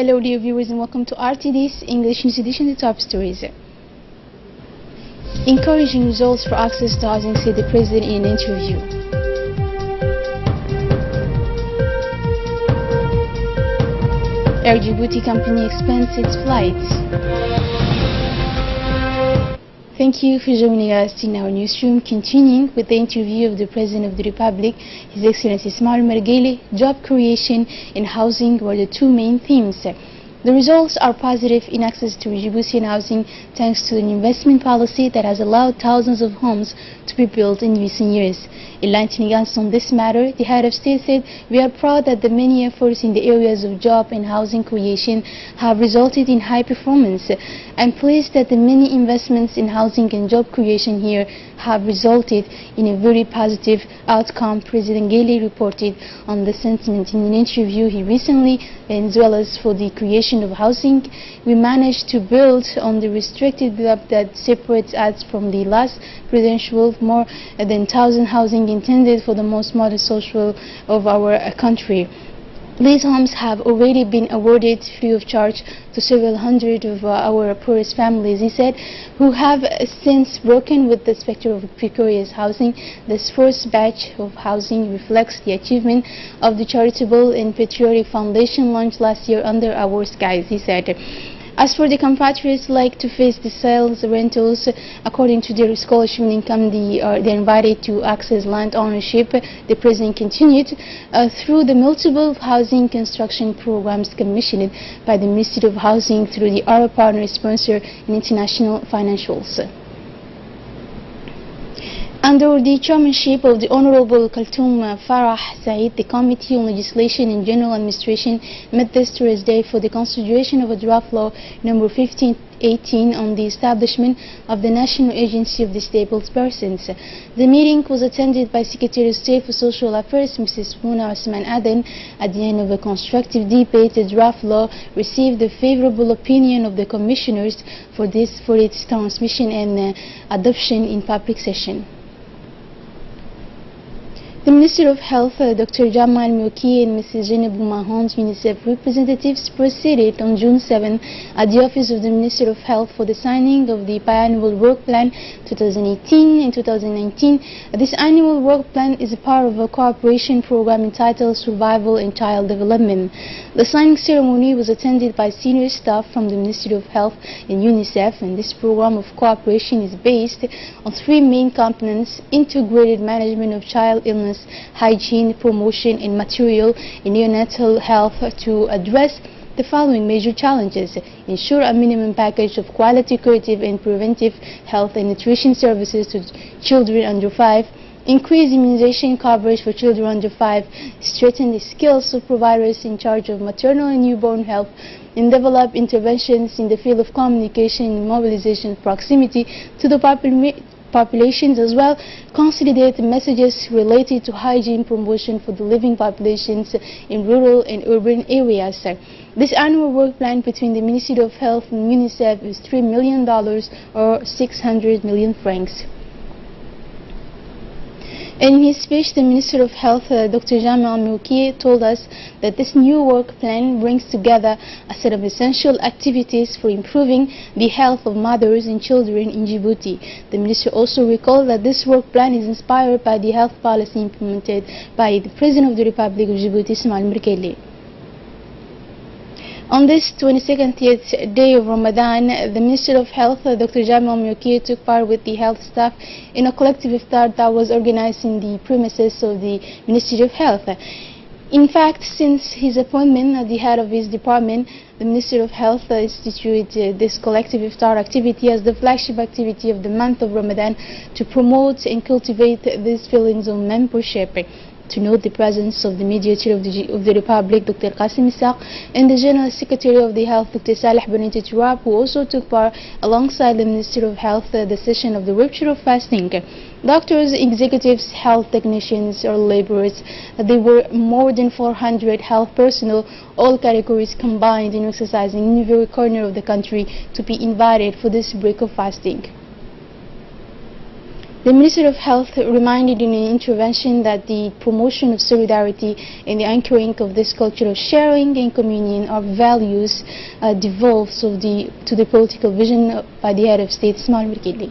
Hello dear viewers and welcome to RTD's English News Edition, the top stories. Encouraging results for access to housing, said the President in an interview. Air Djibouti company expands its flights. Thank you for joining us in our newsroom. Continuing with the interview of the President of the Republic, His Excellency Ismail Margele, job creation and housing were the two main themes. The results are positive in access to Djiboutian housing thanks to an investment policy that has allowed thousands of homes to be built in recent years. Enlightening us on this matter, the head of state said, "We are proud that the many efforts in the areas of job and housing creation have resulted in high performance. I'm pleased that the many investments in housing and job creation here have resulted in a very positive outcome." President Gele reported on the sentiment in an interview he recently, as well as for the creation of housing. We managed to build on the restricted gap that separates us from the last presidential, more than 1,000 housing intended for the most modest social of our country. These homes have already been awarded free of charge to several hundred of our poorest families, he said, who have since broken with the specter of precarious housing. This first batch of housing reflects the achievement of the charitable and patriotic foundation launched last year under our skies, he said. As for the compatriots like to face the sales rentals, according to their scholarship income, they're invited to access land ownership. The President continued through the multiple housing construction programs commissioned by the Ministry of Housing through the Arab partner sponsor and international financials. Under the chairmanship of the Honorable Kaltoum Farah Said, the Committee on Legislation and General Administration met this Thursday for the consideration of a draft law number 1518 on the establishment of the National Agency of Disabled Persons. The meeting was attended by Secretary of State for Social Affairs, Mrs. Muna Osman Aden. At the end of a constructive debate, the draft law received the favorable opinion of the commissioners for its transmission and adoption in public session. The Minister of Health, Dr. Jamal Mioki, and Mrs. Jeneb Mahon's UNICEF representatives proceeded on June 7 at the Office of the Minister of Health for the signing of the Biannual Work Plan 2018 and 2019. This annual work plan is a part of a cooperation program entitled Survival and Child Development. The signing ceremony was attended by senior staff from the Ministry of Health and UNICEF, and this program of cooperation is based on three main components: integrated management of child illness, hygiene, promotion, and material and neonatal health to address the following major challenges: ensure a minimum package of quality curative and preventive health and nutrition services to children under 5, increase immunization coverage for children under 5, strengthen the skills of providers in charge of maternal and newborn health, and develop interventions in the field of communication and mobilization proximity to the populations, as well consolidate messages related to hygiene promotion for the living populations in rural and urban areas. This annual work plan between the Ministry of Health and UNICEF is $3 million or 600 million francs. In his speech, the Minister of Health, Dr. Jamal Mioki, told us that this new work plan brings together a set of essential activities for improving the health of mothers and children in Djibouti. The Minister also recalled that this work plan is inspired by the health policy implemented by the President of the Republic of Djibouti, Ismail Margele. On this 22nd day of Ramadan, the Minister of Health, Dr. Jamal Mioki, took part with the health staff in a collective iftar that was organized in the premises of the Ministry of Health. In fact, since his appointment at the head of his department, the Minister of Health instituted this collective iftar activity as the flagship activity of the month of Ramadan to promote and cultivate these feelings of membership. To note the presence of the Mediator of the Republic, Dr. Qasim Isaq, and the General Secretary of the Health, Dr. Saleh Beniti Turab, who also took part alongside the Minister of Health the session of the rupture of fasting. Doctors, executives, health technicians, or laborers, there were more than 400 health personnel, all categories combined in exercising in every corner of the country, to be invited for this break of fasting. The Minister of Health reminded in an intervention that the promotion of solidarity and the anchoring of this culture of sharing and communion are values devolved to the political vision by the head of state, Ismail Merkeli.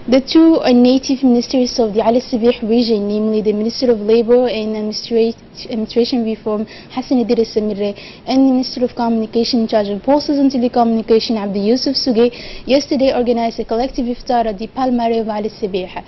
The two native ministers of the Ali Sabih region, namely the Minister of Labor and Administration Reform, Hassan Idris Samirre, and the Minister of Communication in charge of Postal and Telecommunication, Abdi Yusuf Suge, yesterday organized a collective iftar at the Palmare of Ali Sabih.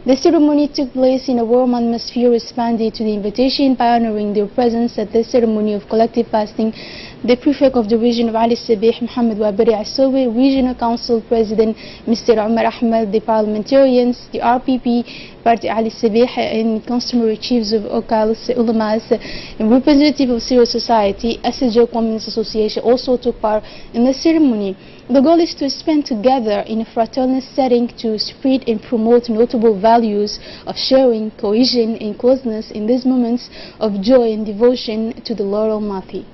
The ceremony took place in a warm atmosphere, responding to the invitation by honoring their presence at the ceremony of collective fasting. The prefect of the region of Ali Sabih, Muhammad Wabari Asowe, Regional Council President Mr. Umar Ahmed, the parliamentarians, the RPP Party Ali Sabih, and customary chiefs of Okals, Ulamas, and representatives of civil society, SSJ Women's Association also took part in the ceremony. The goal is to spend together in a fraternal setting to spread and promote notable values of sharing, cohesion, and closeness in these moments of joy and devotion to the Lord Almighty.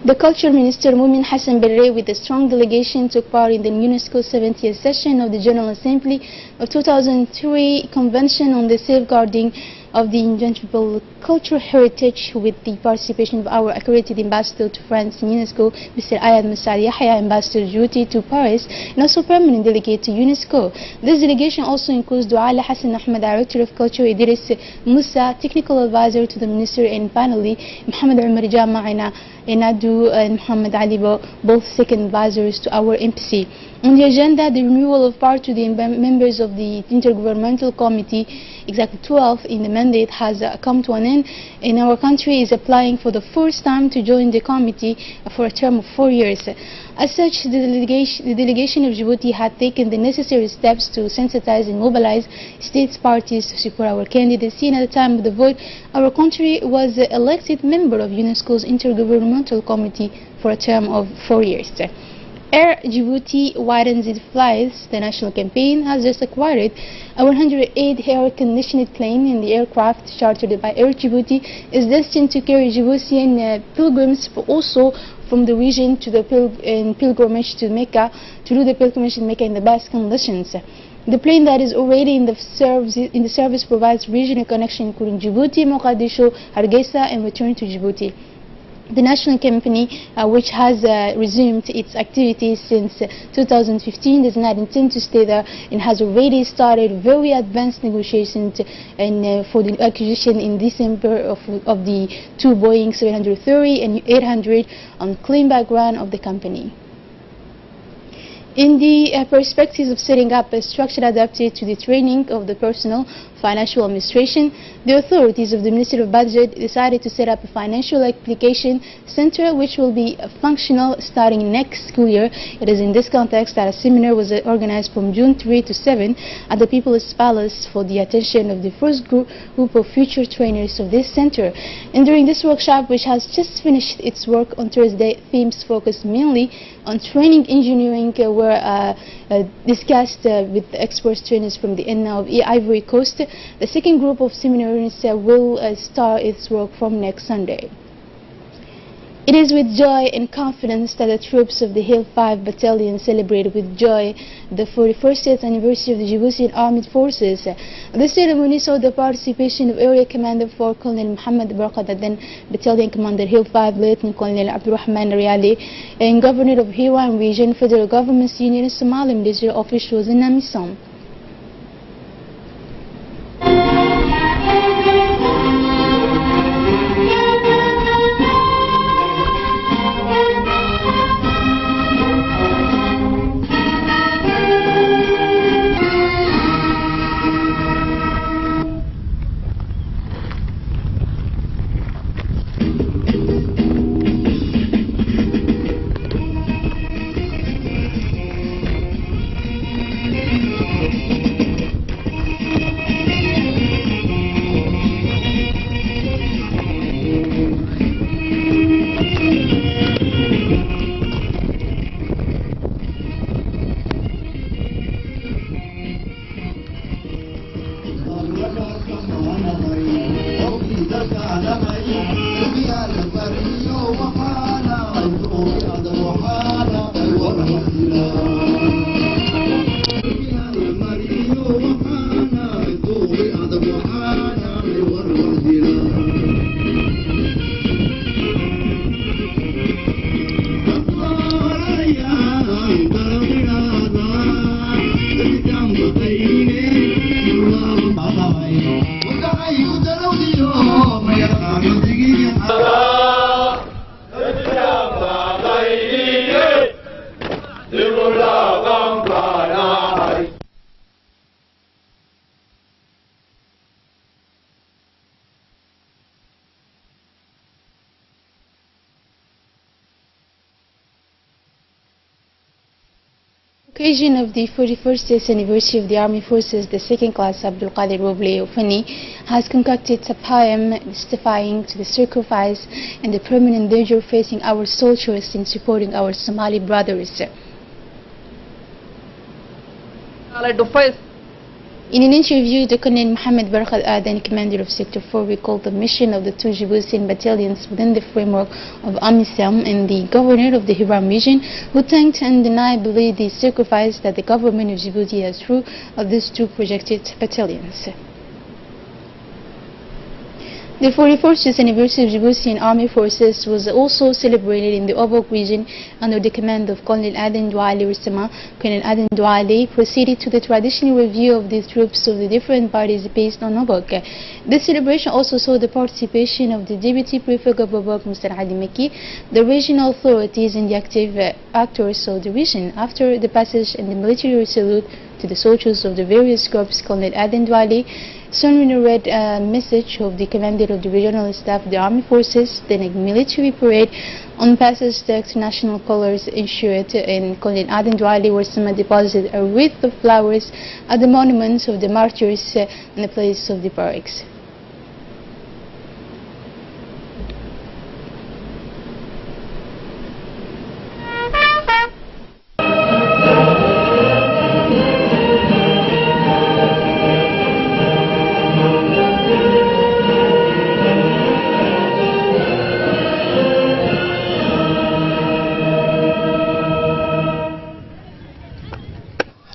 The Culture Minister Mumin Hassan Berre, with a strong delegation, took part in the UNESCO 70th session of the General Assembly of 2003 Convention on the Safeguarding of the Intangible Cultural Heritage, with the participation of our accredited ambassador to France in UNESCO, Mr. Ayad Musad Yahya, ambassador duty to Paris, and also permanent delegate to UNESCO. This delegation also includes Duala Hassan Ahmed, Director of Culture, Idris Musa, Technical Advisor to the Minister, and finally Muhammad Umar Jama Inadu and Muhammad Ali, both second advisors to our embassy. On the agenda, the renewal of part to the members of the Intergovernmental Committee, exactly 12 in the mandate, has come to an end, and our country is applying for the first time to join the committee for a term of 4 years. As such, the delegation of Djibouti had taken the necessary steps to sensitize and mobilize states parties to support our candidacy, and at the time of the vote, our country was elected member of UNESCO's Intergovernmental Committee for a term of 4 years. Air Djibouti widens its flights. The national campaign has just acquired a 108 air-conditioned plane, and the aircraft, chartered by Air Djibouti, is destined to carry Djiboutian pilgrims, but also from the region to the pilgrimage to Mecca, to do the pilgrimage in Mecca in the best conditions. The plane that is already in the service provides regional connection including Djibouti, Mogadishu, Hargeisa, and return to Djibouti. The national company, which has resumed its activities since 2015, does not intend to stay there and has already started very advanced negotiations for the acquisition in December of the two Boeing 730 and 800 on clean background of the company. In the perspectives of setting up a structure adapted to the training of the personnel, financial administration, the authorities of the Ministry of Budget decided to set up a financial application center which will be functional starting next school year. It is in this context that a seminar was organized from June 3 to 7 at the People's Palace for the attention of the first group of future trainers of this center. And during this workshop, which has just finished its work on Thursday, themes focused mainly on training engineering were discussed with expert trainers from the ENA of Ivory Coast. The second group of seminarians will start its work from next Sunday. It is with joy and confidence that the troops of the Hill 5 Battalion celebrated with joy the 41st anniversary of the Djiboutian Armed Forces. The ceremony saw the participation of Area Commander 4 Colonel Mohammed Barqadadan, Battalion Commander Hill 5 Lieutenant Colonel Abdurrahman Riali, and Governor of Hiran Region, Federal Government Senior Somali military officials in Amisom. Occasion of the 41st anniversary of the Army Forces, the second class Abdul Qadir Roble Ofani has concocted a poem testifying to the sacrifice and the permanent danger facing our soldiers in supporting our Somali brothers. In an interview, the Colonel Mohammed Barkhad Adan, commander of Sector 4, recalled the mission of the two Djiboutian battalions within the framework of AMISOM and the governor of the Hiram region, who thanked undeniably the sacrifice that the government of Djibouti has through of these two projected battalions. The 41st anniversary of Djiboutian Army Forces was also celebrated in the Obok region under the command of Colonel Aden Douali Rissama. Colonel Aden Douali proceeded to the traditional review of the troops of the different parties based on Obok. This celebration also saw the participation of the Deputy Prefect of Obok, Mr. Ali Meki, the regional authorities and the active actors of the region. After the passage and the military salute to the soldiers of the various corps, Colonel Aden Douali solemnly read a message of the commander of the regional staff of the Army Forces, then a military parade on passage the national colors ensured, and Colonel Aden Douali Warsama deposited a wreath of flowers at the monuments of the martyrs in the place of the barracks.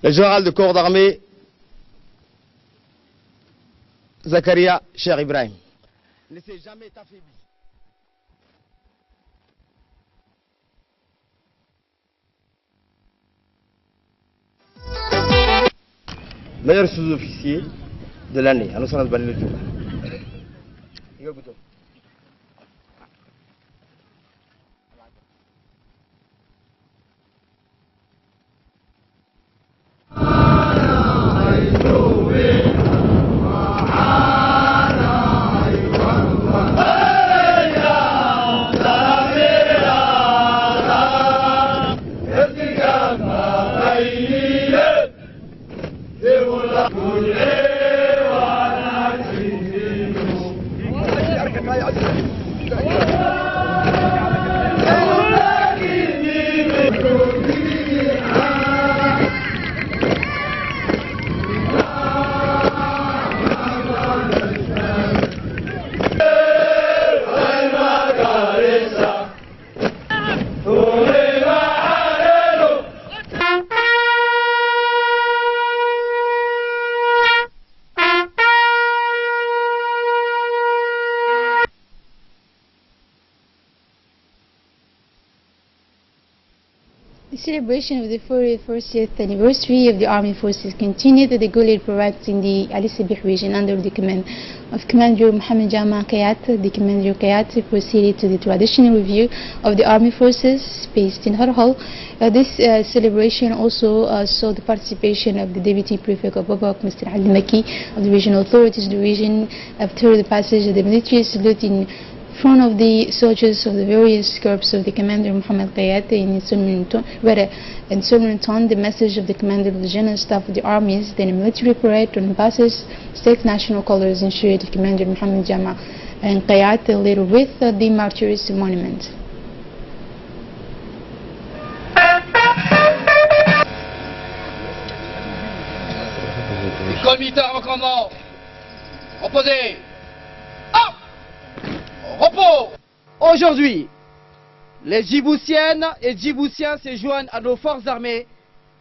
Le général de corps d'armée, Zakaria Cher Ibrahim, ne s'est jamais affaibli. Meilleur sous-officier de l'année, à Nusrat Bani Tour. The celebration of the 41st anniversary of the Army Forces continued at the Gulid Parade in the Ali Sabih region under the command of Commander Mohammed Jama Kayat. The Commander Kayat proceeded to the traditional review of the Army Forces based in Harhal. This celebration also saw the participation of the Deputy Prefect of Babak, Mr. Ali Maki, of the regional authorities of the region. After the passage of the military salute in front of the soldiers of the various corps of the Commander Mohammed Kayat, in solemn tone the message of the Commander of the General Staff of the Armies, then a military parade on passes state national colors ensured the Commander Mohammed Jama and Kayat later with the Martyrs Monument. École militaire en commandement. Opposé. Hop. Repos. Aujourd'hui, les Djiboutiennes et Djiboutiens se joignent à nos forces armées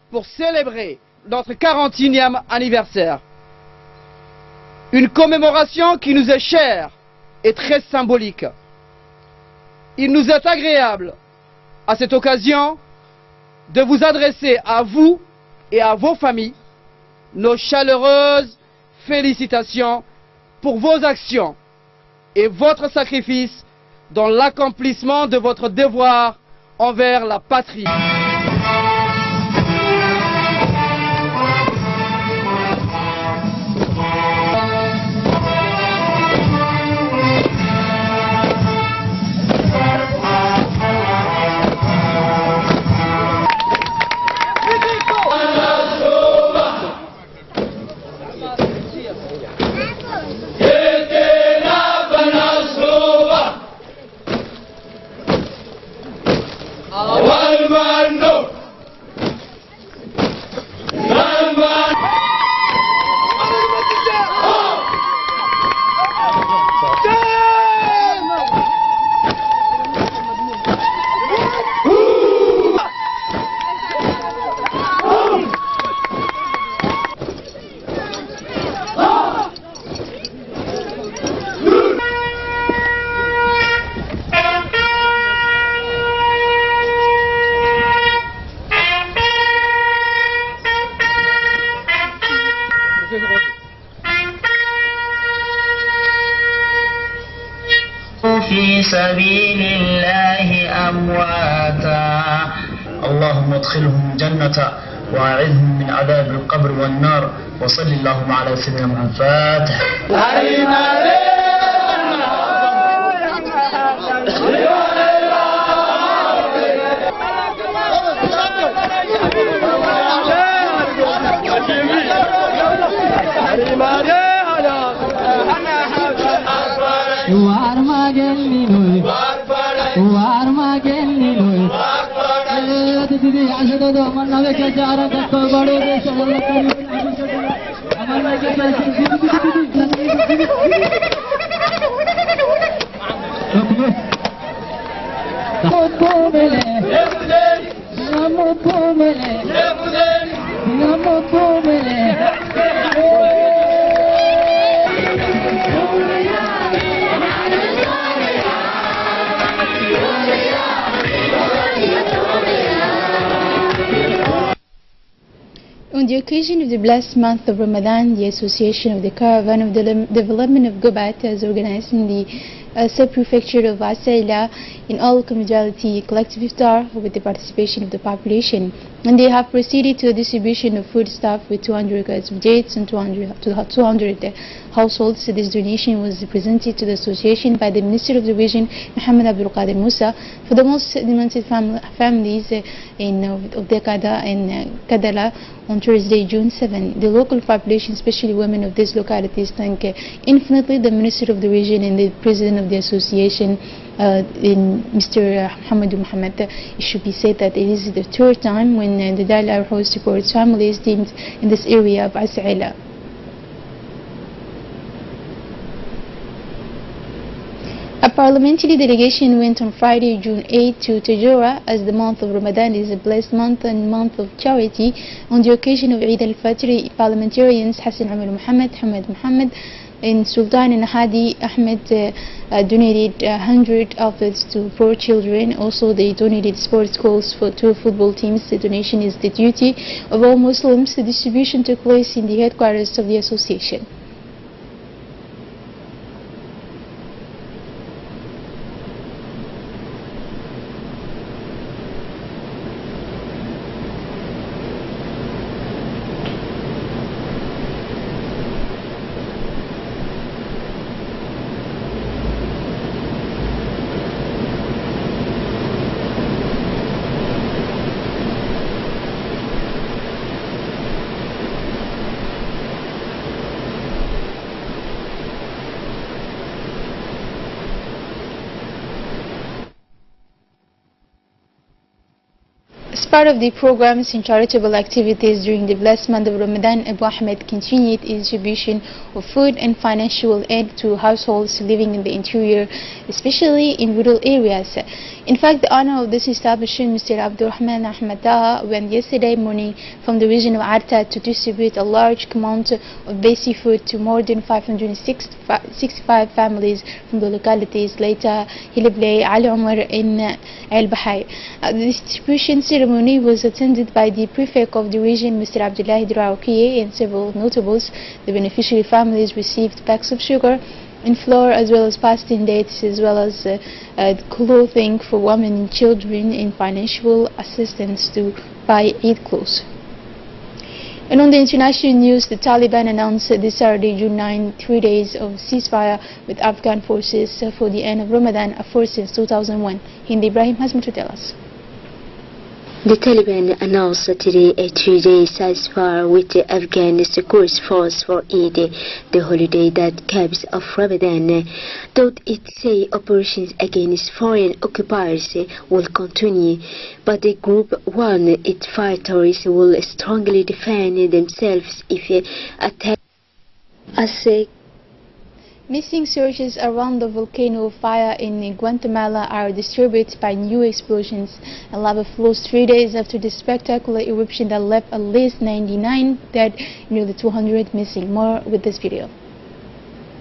pour célébrer notre 41e anniversaire. Une commémoration qui nous est chère et très symbolique. Il nous est agréable, à cette occasion, de vous adresser à vous et à vos familles nos chaleureuses félicitations pour vos actions et votre sacrifice dans l'accomplissement de votre devoir envers la patrie. في سبيل الله أمواتا اللهم ادخلهم الجنة وأعذهم من عذاب القبر والنار وصل اللهم على سيدنا محمد فاتح. On the occasion of the blessed month of Ramadan, the Association of the Caravan of the Development of Gubat has organized in the sub-prefecture of Asaila in all communality collective iftar with the participation of the population. And they have proceeded to a distribution of foodstuff with 200 carts of dates and 200 households. This donation was presented to the association by the Minister of the Region, Muhammad Abdul Qadir Musa, for the most demented families of Dekada and Kadala on Thursday, June 7. The local population, especially women of these localities, thank infinitely the Minister of the Region and the President of the association, Mr. Muhammad. It should be said that it is the third time when the Dal House supports families deemed in this area of Asaila. A parliamentary delegation went on Friday, June 8 to Tajura, as the month of Ramadan is a blessed month and month of charity. On the occasion of Eid al-Fitr, parliamentarians Hassan Umar Muhammad, Hamad Muhammad, and Sultan and Hadi Ahmed donated 100 outfits to poor children. Also, they donated sports goals for 2 football teams. The donation is the duty of all Muslims. The distribution took place in the headquarters of the association. As part of the programs and charitable activities during the blessed month of Ramadan, Abu Ahmed continued his distribution of food and financial aid to households living in the interior, especially in rural areas. In fact, the owner of this establishment, Mr. Abdurrahman Ahmed Taha, went yesterday morning from the region of Arta to distribute a large amount of basic food to more than 565 families from the localities Laita, Hiliblay, Ali Umar, and Al Bahai. The distribution ceremony was attended by the prefect of the region, Mr. Abdullah Hidraukiye, and several notables. The beneficiary families received packs of sugar, in flour, as well as pasta and dates, as well as clothing for women and children, and financial assistance to buy Eid clothes. And on the international news, the Taliban announced this Saturday, June 9, 3 days of ceasefire with Afghan forces for the end of Ramadan, a first since 2001. Hindi Ibrahim has more to tell us. The Taliban announced today a 3-day ceasefire with the Afghan Security Force for Eid, the holiday that comes of Ramadan. Though it say operations against foreign occupiers will continue, but the group warned its fighters will strongly defend themselves if attacked. Missing searches around the volcano fire in Guatemala are disturbed by new explosions and lava flows 3 days after the spectacular eruption that left at least 99 dead and nearly 200 missing. More with this video.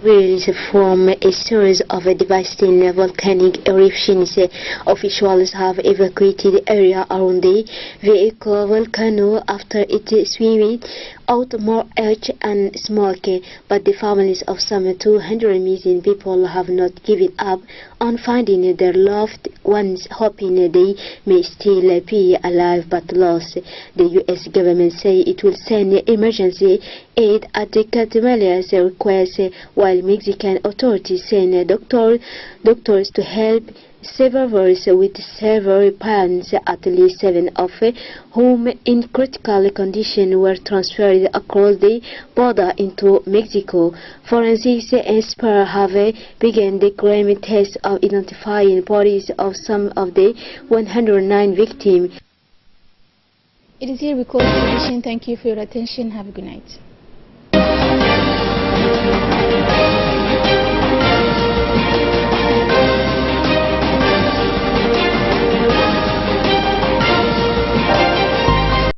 Winds from a series of devastating volcanic eruptions. Officials have evacuated the area around the vehicle volcano after it swept out more ash and smoke, but the families of some 200 missing people have not given up on finding their loved ones, hoping they may still be alive but lost. The U.S. government say it will send emergency aid at the Guatemala's request, while Mexican authorities send doctors to help survivors with severe burns. At least 7 of whom in critical condition were transferred across the border into Mexico. Forensic experts have begun the grim test of identifying bodies of some of the 109 victims. It is here we close the edition. Thank you for your attention. Have a good night.